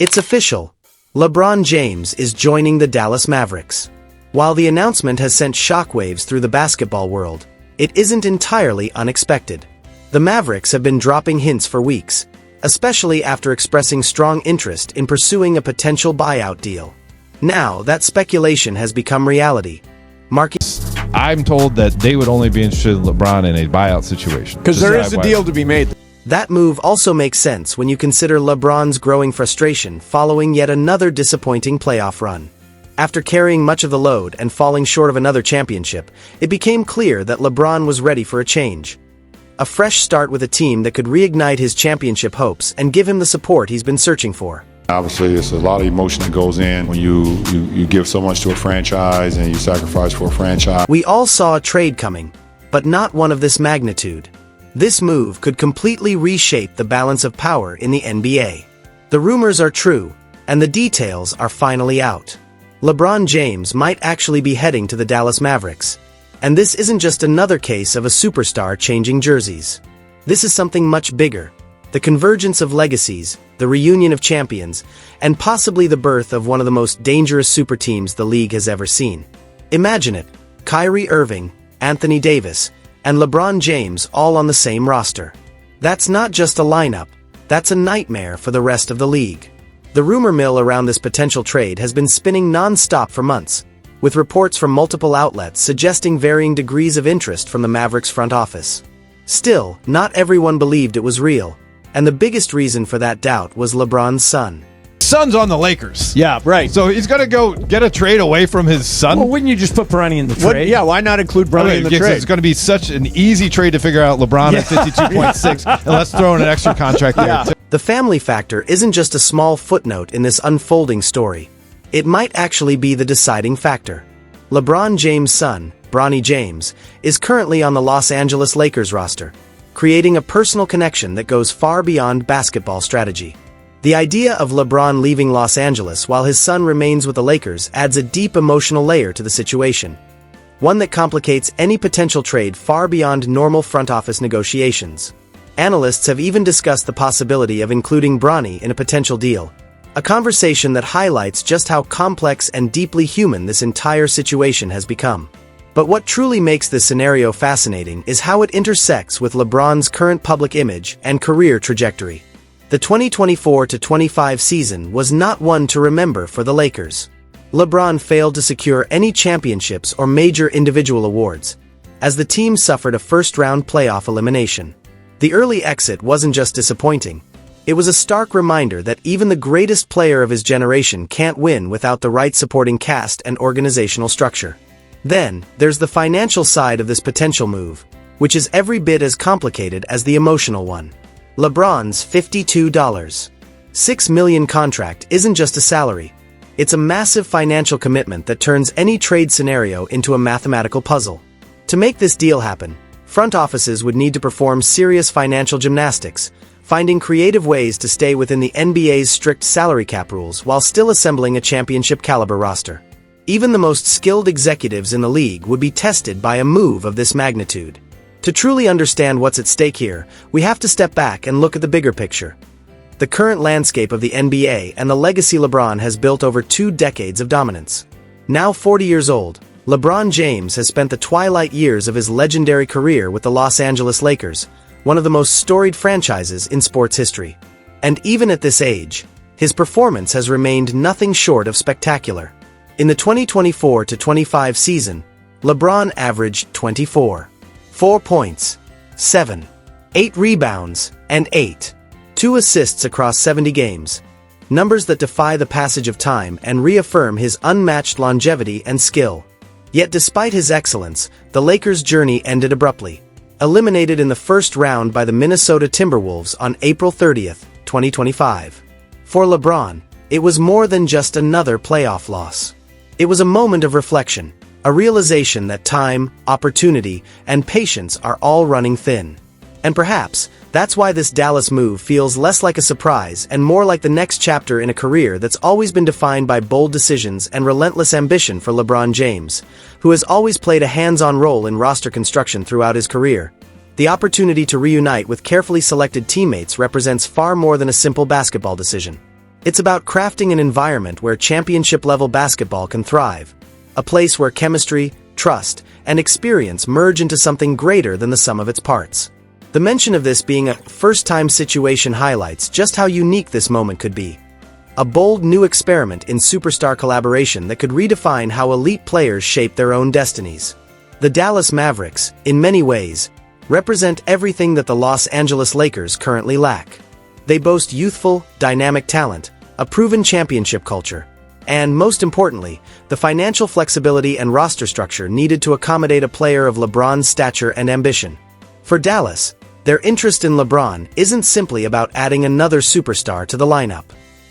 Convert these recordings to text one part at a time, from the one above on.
It's official. LeBron James is joining the Dallas Mavericks. While the announcement has sent shockwaves through the basketball world, it isn't entirely unexpected. The Mavericks have been dropping hints for weeks, especially after expressing strong interest in pursuing a potential buyout deal. Now, that speculation has become reality. I'm told that they would only be interested in LeBron in a buyout situation. Because there is a deal to be made. That move also makes sense when you consider LeBron's growing frustration following yet another disappointing playoff run. After carrying much of the load and falling short of another championship, it became clear that LeBron was ready for a change. A fresh start with a team that could reignite his championship hopes and give him the support he's been searching for. Obviously, it's a lot of emotion that goes in when you give so much to a franchise and you sacrifice for a franchise. We all saw a trade coming, but not one of this magnitude. This move could completely reshape the balance of power in the NBA. The rumors are true, and the details are finally out. LeBron James might actually be heading to the Dallas Mavericks. And this isn't just another case of a superstar changing jerseys. This is something much bigger. The convergence of legacies, the reunion of champions, and possibly the birth of one of the most dangerous super teams the league has ever seen. Imagine it, Kyrie Irving, Anthony Davis, and LeBron James all on the same roster. That's not just a lineup, that's a nightmare for the rest of the league. The rumor mill around this potential trade has been spinning non-stop for months, with reports from multiple outlets suggesting varying degrees of interest from the Mavericks front office. Still, not everyone believed it was real, and the biggest reason for that doubt was LeBron's son. Son's on the Lakers. Yeah, right. So he's going to go get a trade away from his son? Well, wouldn't you just put Bronny in the trade? Yeah, why not include Bronny in the trade? It's going to be such an easy trade to figure out LeBron at 52.6, and let's throw in an extra contract there. Too. The family factor isn't just a small footnote in this unfolding story. It might actually be the deciding factor. LeBron James' son, Bronny James, is currently on the Los Angeles Lakers roster, creating a personal connection that goes far beyond basketball strategy. The idea of LeBron leaving Los Angeles while his son remains with the Lakers adds a deep emotional layer to the situation, one that complicates any potential trade far beyond normal front office negotiations. Analysts have even discussed the possibility of including Bronny in a potential deal, a conversation that highlights just how complex and deeply human this entire situation has become. But what truly makes this scenario fascinating is how it intersects with LeBron's current public image and career trajectory. The 2024-25 season was not one to remember for the Lakers. LeBron failed to secure any championships or major individual awards, as the team suffered a first-round playoff elimination. The early exit wasn't just disappointing. It was a stark reminder that even the greatest player of his generation can't win without the right supporting cast and organizational structure. Then, there's the financial side of this potential move, which is every bit as complicated as the emotional one. LeBron's $52.6 million contract isn't just a salary. It's a massive financial commitment that turns any trade scenario into a mathematical puzzle. To make this deal happen, front offices would need to perform serious financial gymnastics, finding creative ways to stay within the NBA's strict salary cap rules while still assembling a championship-caliber roster. Even the most skilled executives in the league would be tested by a move of this magnitude. To truly understand what's at stake here, we have to step back and look at the bigger picture. The current landscape of the NBA and the legacy LeBron has built over 2 decades of dominance. Now 40 years old, LeBron James has spent the twilight years of his legendary career with the Los Angeles Lakers, one of the most storied franchises in sports history. And even at this age, his performance has remained nothing short of spectacular. In the 2024-25 season, LeBron averaged 4 points, 7, 8 rebounds, and 2 assists across 70 games, numbers that defy the passage of time and reaffirm his unmatched longevity and skill. Yet despite his excellence, the Lakers' journey ended abruptly, eliminated in the first round by the Minnesota Timberwolves on April 30, 2025. For LeBron, it was more than just another playoff loss. It was a moment of reflection, a realization that time, opportunity, and patience are all running thin. And perhaps, that's why this Dallas move feels less like a surprise and more like the next chapter in a career that's always been defined by bold decisions and relentless ambition for LeBron James, who has always played a hands-on role in roster construction throughout his career. The opportunity to reunite with carefully selected teammates represents far more than a simple basketball decision. It's about crafting an environment where championship-level basketball can thrive, a place where chemistry, trust, and experience merge into something greater than the sum of its parts. The mention of this being a first-time situation highlights just how unique this moment could be. A bold new experiment in superstar collaboration that could redefine how elite players shape their own destinies. The Dallas Mavericks, in many ways, represent everything that the Los Angeles Lakers currently lack. They boast youthful, dynamic talent, a proven championship culture, and, most importantly, the financial flexibility and roster structure needed to accommodate a player of LeBron's stature and ambition. For Dallas, their interest in LeBron isn't simply about adding another superstar to the lineup.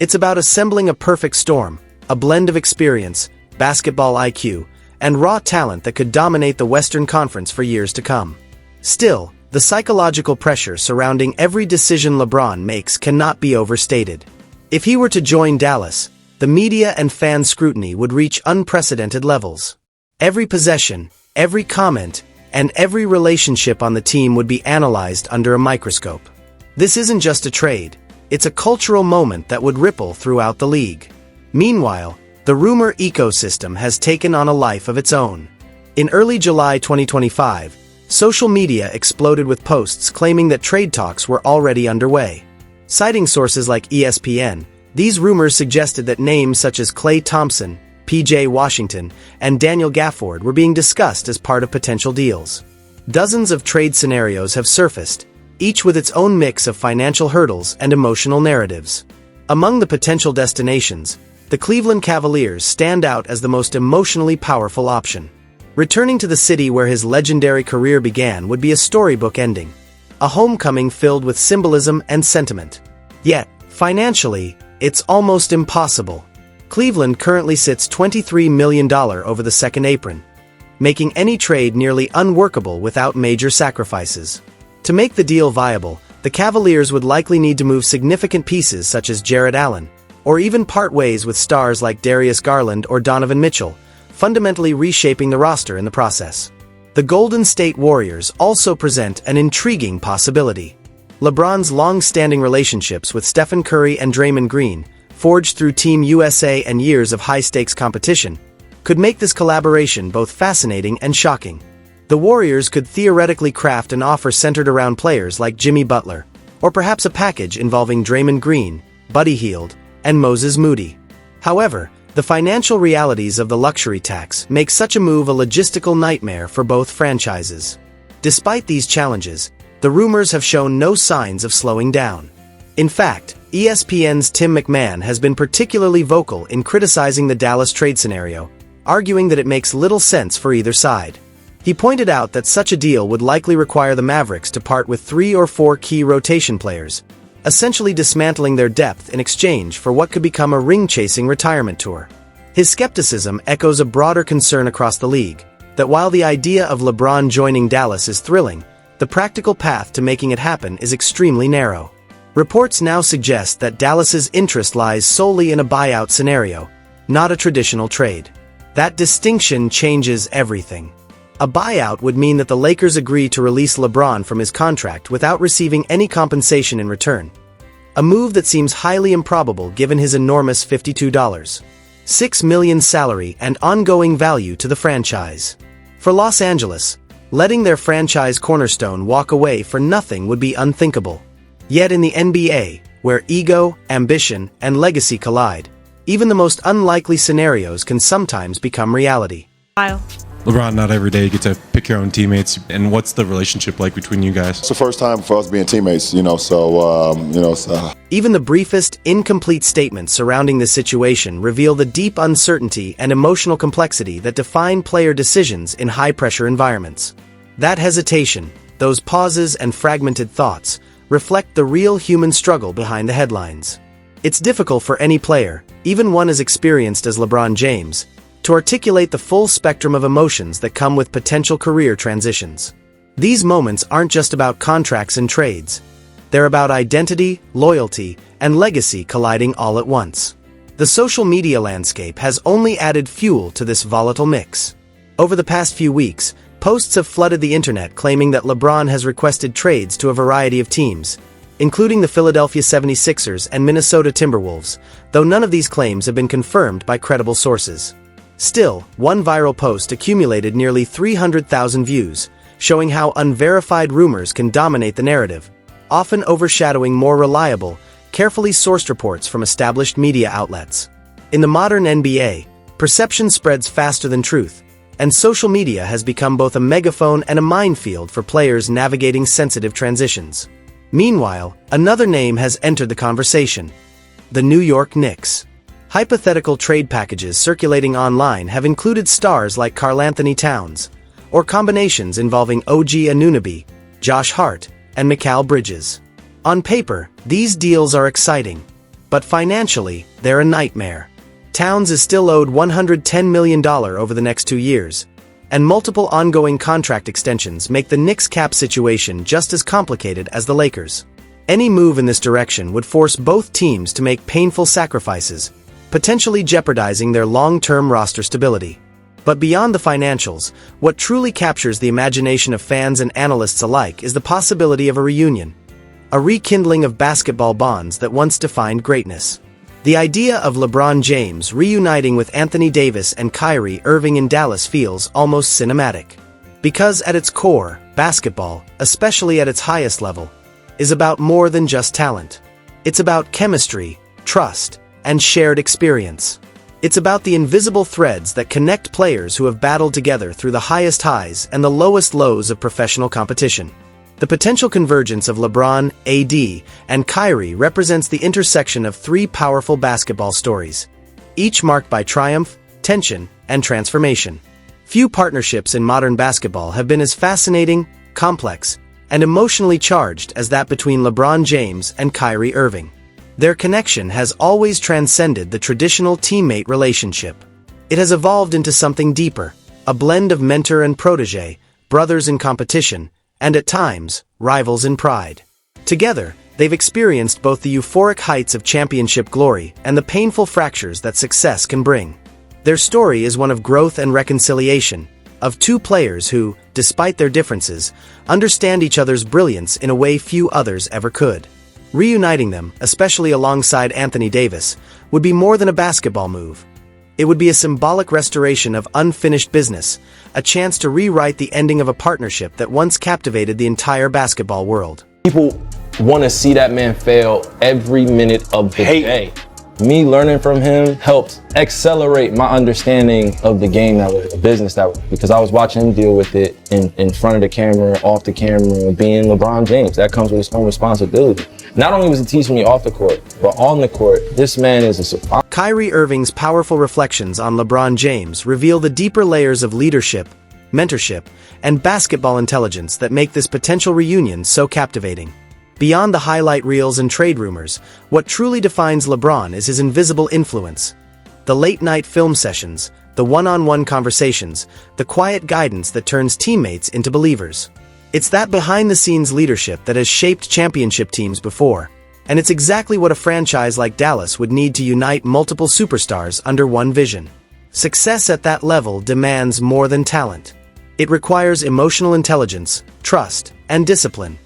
It's about assembling a perfect storm, a blend of experience, basketball IQ, and raw talent that could dominate the Western Conference for years to come. Still, the psychological pressure surrounding every decision LeBron makes cannot be overstated. If he were to join Dallas, the media and fan scrutiny would reach unprecedented levels. Every possession, every comment, and every relationship on the team would be analyzed under a microscope. This isn't just a trade, it's a cultural moment that would ripple throughout the league. Meanwhile, the rumor ecosystem has taken on a life of its own. In early July 2025, social media exploded with posts claiming that trade talks were already underway. Citing sources like ESPN, these rumors suggested that names such as Klay Thompson, PJ Washington, and Daniel Gafford were being discussed as part of potential deals. Dozens of trade scenarios have surfaced, each with its own mix of financial hurdles and emotional narratives. Among the potential destinations, the Cleveland Cavaliers stand out as the most emotionally powerful option. Returning to the city where his legendary career began would be a storybook ending, a homecoming filled with symbolism and sentiment. Yet, financially, it's almost impossible. Cleveland currently sits $23 million over the second apron, making any trade nearly unworkable without major sacrifices. To make the deal viable, the Cavaliers would likely need to move significant pieces such as Jarrett Allen, or even part ways with stars like Darius Garland or Donovan Mitchell, fundamentally reshaping the roster in the process. The Golden State Warriors also present an intriguing possibility. LeBron's long-standing relationships with Stephen Curry and Draymond Green, forged through Team USA and years of high-stakes competition, could make this collaboration both fascinating and shocking. The Warriors could theoretically craft an offer centered around players like Jimmy Butler, or perhaps a package involving Draymond Green, Buddy Hield, and Moses Moody. However, the financial realities of the luxury tax make such a move a logistical nightmare for both franchises. Despite these challenges, the rumors have shown no signs of slowing down. In fact, ESPN's Tim McMahon has been particularly vocal in criticizing the Dallas trade scenario, arguing that it makes little sense for either side. He pointed out that such a deal would likely require the Mavericks to part with 3 or 4 key rotation players, essentially dismantling their depth in exchange for what could become a ring-chasing retirement tour. His skepticism echoes a broader concern across the league, that while the idea of LeBron joining Dallas is thrilling, the practical path to making it happen is extremely narrow. Reports now suggest that Dallas's interest lies solely in a buyout scenario, not a traditional trade. That distinction changes everything. A buyout would mean that the Lakers agree to release LeBron from his contract without receiving any compensation in return. A move that seems highly improbable given his enormous $52.6 million salary and ongoing value to the franchise. For Los Angeles, letting their franchise cornerstone walk away for nothing would be unthinkable. Yet in the NBA, where ego, ambition, and legacy collide, even the most unlikely scenarios can sometimes become reality. LeBron, not every day you get to pick your own teammates. And what's the relationship like between you guys? It's the first time for us being teammates, so. Even the briefest, incomplete statements surrounding this situation reveal the deep uncertainty and emotional complexity that define player decisions in high-pressure environments. That hesitation, those pauses and fragmented thoughts, reflect the real human struggle behind the headlines. It's difficult for any player, even one as experienced as LeBron James, to articulate the full spectrum of emotions that come with potential career transitions. These moments aren't just about contracts and trades. They're about identity, loyalty, and legacy colliding all at once. The social media landscape has only added fuel to this volatile mix. Over the past few weeks, posts have flooded the internet claiming that LeBron has requested trades to a variety of teams, including the Philadelphia 76ers and Minnesota Timberwolves, though none of these claims have been confirmed by credible sources. Still, one viral post accumulated nearly 300,000 views, showing how unverified rumors can dominate the narrative, often overshadowing more reliable, carefully sourced reports from established media outlets. In the modern NBA, perception spreads faster than truth, and social media has become both a megaphone and a minefield for players navigating sensitive transitions. Meanwhile, another name has entered the conversation: the New York Knicks. Hypothetical trade packages circulating online have included stars like Karl-Anthony Towns, or combinations involving OG Anunoby, Josh Hart, and Mikal Bridges. On paper, these deals are exciting, but financially, they're a nightmare. Towns is still owed $110 million over the next 2 years, and multiple ongoing contract extensions make the Knicks' cap situation just as complicated as the Lakers. Any move in this direction would force both teams to make painful sacrifices, potentially jeopardizing their long-term roster stability. But beyond the financials, what truly captures the imagination of fans and analysts alike is the possibility of a reunion, a rekindling of basketball bonds that once defined greatness. The idea of LeBron James reuniting with Anthony Davis and Kyrie Irving in Dallas feels almost cinematic. Because at its core, basketball, especially at its highest level, is about more than just talent. It's about chemistry, trust, and shared experience. It's about the invisible threads that connect players who have battled together through the highest highs and the lowest lows of professional competition. The potential convergence of LeBron, AD, and Kyrie represents the intersection of three powerful basketball stories, each marked by triumph, tension, and transformation. Few partnerships in modern basketball have been as fascinating, complex, and emotionally charged as that between LeBron James and Kyrie Irving. Their connection has always transcended the traditional teammate relationship. It has evolved into something deeper, a blend of mentor and protege, brothers in competition, and at times, rivals in pride. Together, they've experienced both the euphoric heights of championship glory and the painful fractures that success can bring. Their story is one of growth and reconciliation, of two players who, despite their differences, understand each other's brilliance in a way few others ever could. Reuniting them, especially alongside Anthony Davis, would be more than a basketball move. It would be a symbolic restoration of unfinished business, a chance to rewrite the ending of a partnership that once captivated the entire basketball world. People want to see that man fail every minute of the day. Me learning from him helped accelerate my understanding of the game that was, the business that was, because I was watching him deal with it in front of the camera, off the camera, being LeBron James. That comes with its own responsibility. Not only was he teaching me off the court, but on the court, this man is a surprise. Kyrie Irving's powerful reflections on LeBron James reveal the deeper layers of leadership, mentorship, and basketball intelligence that make this potential reunion so captivating. Beyond the highlight reels and trade rumors, what truly defines LeBron is his invisible influence. The late-night film sessions, the one-on-one conversations, the quiet guidance that turns teammates into believers. It's that behind-the-scenes leadership that has shaped championship teams before, and it's exactly what a franchise like Dallas would need to unite multiple superstars under one vision. Success at that level demands more than talent. It requires emotional intelligence, trust, and discipline.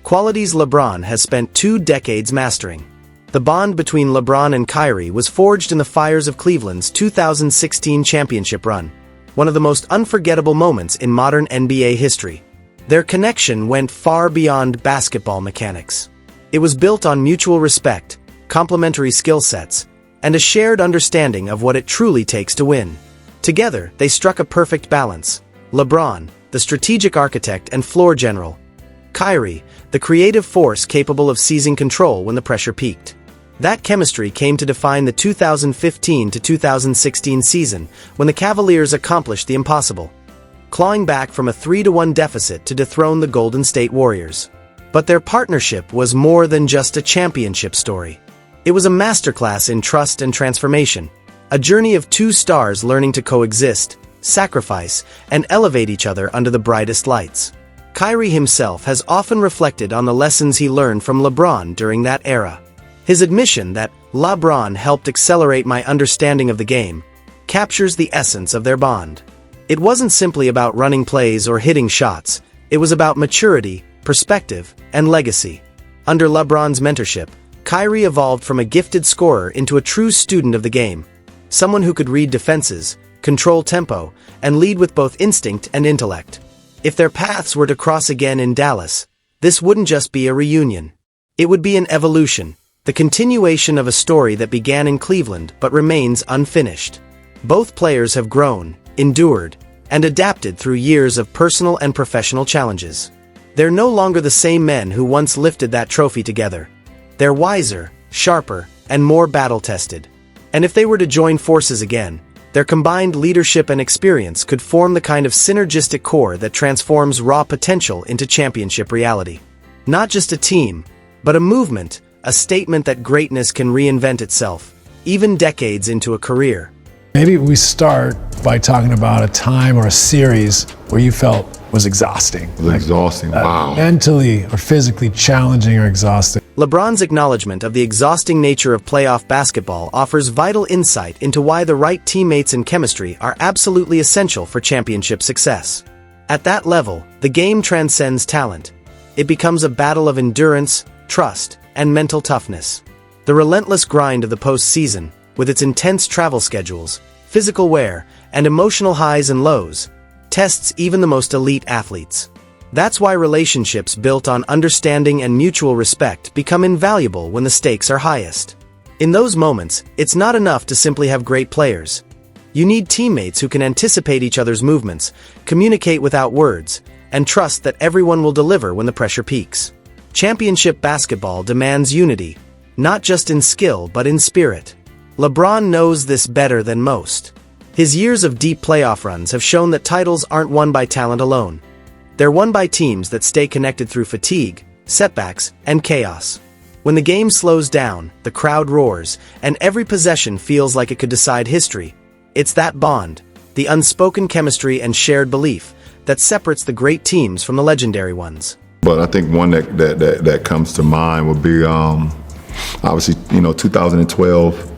Qualities LeBron has spent 2 decades mastering. The bond between LeBron and Kyrie was forged in the fires of Cleveland's 2016 championship run, one of the most unforgettable moments in modern NBA history. Their connection went far beyond basketball mechanics. It was built on mutual respect, complementary skill sets, and a shared understanding of what it truly takes to win. Together, they struck a perfect balance. LeBron, the strategic architect and floor general. Kyrie, the creative force capable of seizing control when the pressure peaked. That chemistry came to define the 2015 to 2016 season, when the Cavaliers accomplished the impossible, clawing back from a 3-1 deficit to dethrone the Golden State Warriors. But their partnership was more than just a championship story. It was a masterclass in trust and transformation, a journey of 2 stars learning to coexist, sacrifice, and elevate each other under the brightest lights. Kyrie himself has often reflected on the lessons he learned from LeBron during that era. His admission that LeBron helped accelerate my understanding of the game captures the essence of their bond. It wasn't simply about running plays or hitting shots, it was about maturity, perspective, and legacy. Under LeBron's mentorship, Kyrie evolved from a gifted scorer into a true student of the game, someone who could read defenses, control tempo, and lead with both instinct and intellect. If their paths were to cross again in Dallas, this wouldn't just be a reunion. It would be an evolution, the continuation of a story that began in Cleveland but remains unfinished. Both players have grown, endured, and adapted through years of personal and professional challenges. They're no longer the same men who once lifted that trophy together. They're wiser, sharper, and more battle-tested. And if they were to join forces again, their combined leadership and experience could form the kind of synergistic core that transforms raw potential into championship reality. Not just a team, but a movement, a statement that greatness can reinvent itself, even decades into a career. Maybe we start by talking about a time or a series where you felt was exhausting. It was exhausting, wow. Mentally or physically challenging or exhausting. LeBron's acknowledgement of the exhausting nature of playoff basketball offers vital insight into why the right teammates and chemistry are absolutely essential for championship success. At that level, the game transcends talent. It becomes a battle of endurance, trust, and mental toughness. The relentless grind of the postseason, with its intense travel schedules, physical wear, and emotional highs and lows, tests even the most elite athletes. That's why relationships built on understanding and mutual respect become invaluable when the stakes are highest. In those moments, it's not enough to simply have great players. You need teammates who can anticipate each other's movements, communicate without words, and trust that everyone will deliver when the pressure peaks. Championship basketball demands unity, not just in skill but in spirit. LeBron knows this better than most. His years of deep playoff runs have shown that titles aren't won by talent alone. They're won by teams that stay connected through fatigue, setbacks, and chaos. When the game slows down, the crowd roars, and every possession feels like it could decide history. It's that bond, the unspoken chemistry and shared belief, that separates the great teams from the legendary ones. But I think one that comes to mind would be obviously 2012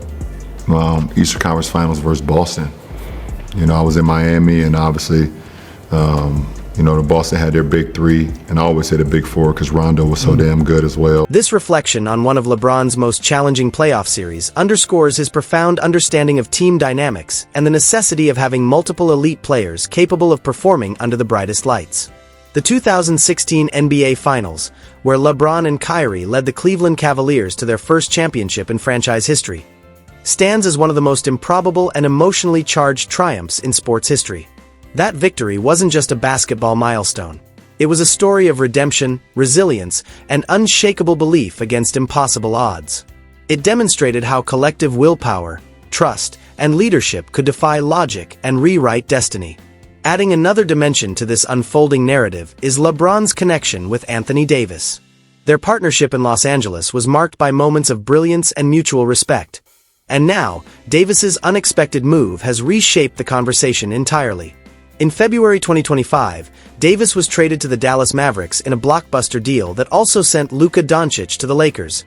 Eastern Conference Finals versus Boston. I was in Miami, and obviously the Boston had their big three, and I always say the big four because Rondo was so damn good as well. This reflection on one of LeBron's most challenging playoff series underscores his profound understanding of team dynamics and the necessity of having multiple elite players capable of performing under the brightest lights. The 2016 NBA Finals, where LeBron and Kyrie led the Cleveland Cavaliers to their first championship in franchise history, stands as one of the most improbable and emotionally charged triumphs in sports history. That victory wasn't just a basketball milestone. It was a story of redemption, resilience, and unshakable belief against impossible odds. It demonstrated how collective willpower, trust, and leadership could defy logic and rewrite destiny. Adding another dimension to this unfolding narrative is LeBron's connection with Anthony Davis. Their partnership in Los Angeles was marked by moments of brilliance and mutual respect. And now, Davis's unexpected move has reshaped the conversation entirely. In February 2025, Davis was traded to the Dallas Mavericks in a blockbuster deal that also sent Luka Doncic to the Lakers.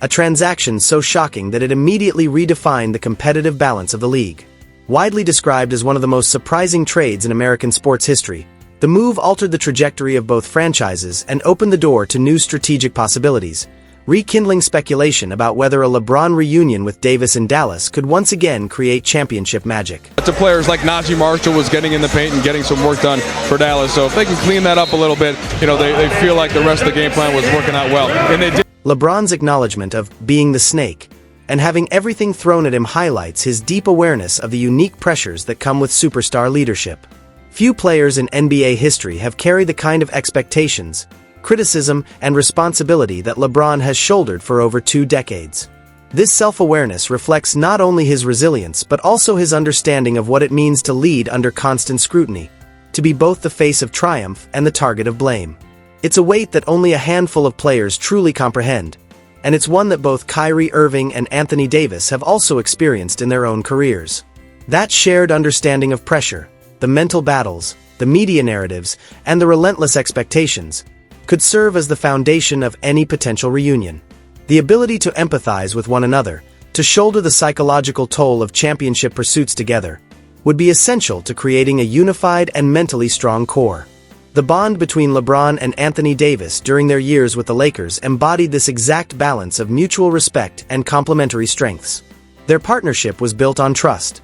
A transaction so shocking that it immediately redefined the competitive balance of the league. Widely described as one of the most surprising trades in American sports history, the move altered the trajectory of both franchises and opened the door to new strategic possibilities, rekindling speculation about whether a LeBron reunion with Davis in Dallas could once again create championship magic. To players like Najee Marshall was getting in the paint and getting some work done for Dallas, so if they can clean that up a little bit, they feel like the rest of the game plan was working out well. And they did. LeBron's acknowledgement of being the snake and having everything thrown at him highlights his deep awareness of the unique pressures that come with superstar leadership. Few players in NBA history have carried the kind of expectations, criticism, and responsibility that LeBron has shouldered for over 2 decades. This self-awareness reflects not only his resilience but also his understanding of what it means to lead under constant scrutiny, to be both the face of triumph and the target of blame. It's a weight that only a handful of players truly comprehend, and it's one that both Kyrie Irving and Anthony Davis have also experienced in their own careers. That shared understanding of pressure, the mental battles, the media narratives, and the relentless expectations could serve as the foundation of any potential reunion. The ability to empathize with one another, to shoulder the psychological toll of championship pursuits together, would be essential to creating a unified and mentally strong core. The bond between LeBron and Anthony Davis during their years with the Lakers embodied this exact balance of mutual respect and complementary strengths. Their partnership was built on trust,